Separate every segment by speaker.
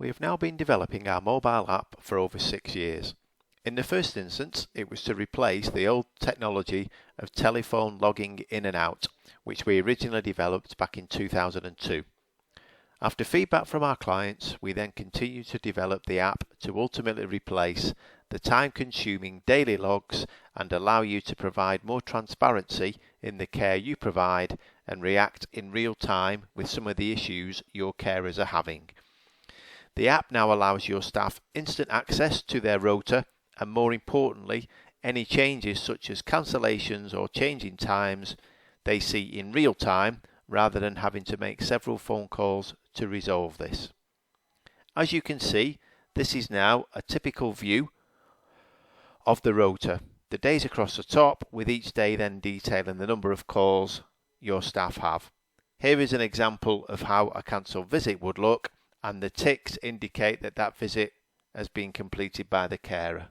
Speaker 1: We have now been developing our mobile app for over 6 years. In the first instance, it was to replace the old technology of telephone logging in and out, which we originally developed back in 2002. After feedback from our clients, we then continued to develop the app to ultimately replace the time-consuming daily logs and allow you to provide more transparency in the care you provide and react in real time with some of the issues your carers are having. The app now allows your staff instant access to their rota and, more importantly, any changes such as cancellations or changing times they see in real time rather than having to make several phone calls to resolve this. As you can see, this is now a typical view of the rota. The days across the top, with each day then detailing the number of calls your staff have. Here is an example of how a cancelled visit would look, and the ticks indicate that that visit has been completed by the carer.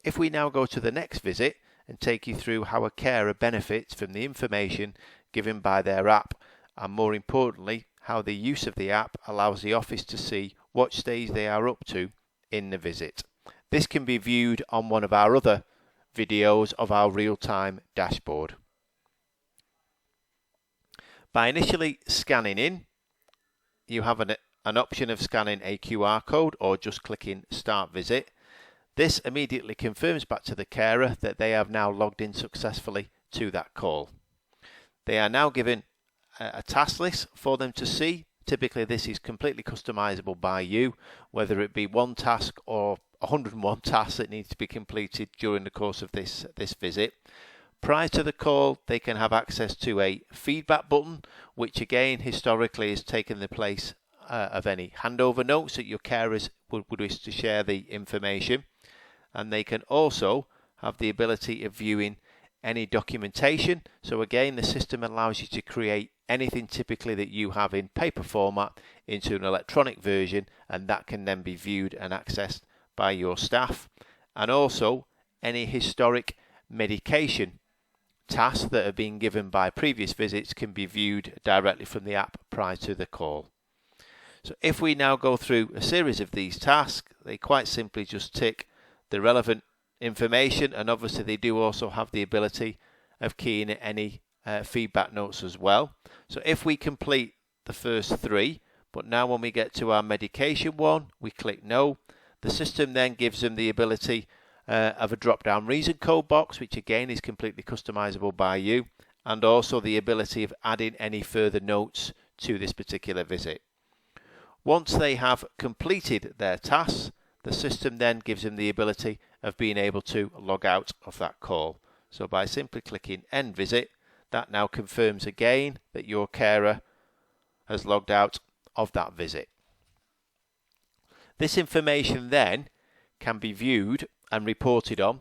Speaker 1: If we now go to the next visit and take you through how a carer benefits from the information given by their app, and more importantly, how the use of the app allows the office to see what stage they are up to in the visit. This can be viewed on one of our other videos of our real-time dashboard. By initially scanning in, you have an option of scanning a QR code or just clicking Start Visit. This immediately confirms back to the carer that they have now logged in successfully to that call. They are now given a task list for them to see. Typically this is completely customizable by you, whether it be one task or 101 tasks that need to be completed during the course of this visit. Prior to the call, they can have access to a feedback button, which again historically has taken the place of any handover notes that your carers would wish to share the information. And they can also have the ability of viewing any documentation. So again, the system allows you to create anything typically that you have in paper format into an electronic version, and that can then be viewed and accessed by your staff. And also any historic medication tasks that have been given by previous visits can be viewed directly from the app prior to the call. So if we now go through a series of these tasks, they quite simply just tick the relevant information, and obviously they do also have the ability of keying in any feedback notes as well. So if we complete the first three, but now when we get to our medication one, we click no, the system then gives them the ability of a drop-down reason code box, which again is completely customizable by you, and also the ability of adding any further notes to this particular visit. Once they have completed their tasks, the system then gives them the ability of being able to log out of that call. So by simply clicking End Visit, that now confirms again that your carer has logged out of that visit. This information then can be viewed and reported on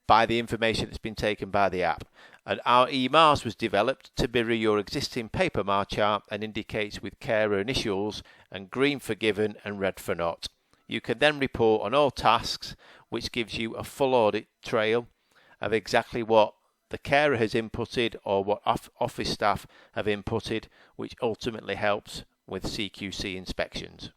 Speaker 1: by the information that's been taken by the app. And our eMars was developed to mirror your existing paper MAR chart and indicates with carer initials and green for given and red for not. You can then report on all tasks, which gives you a full audit trail of exactly what the carer has inputted or what office staff have inputted, which ultimately helps with CQC inspections.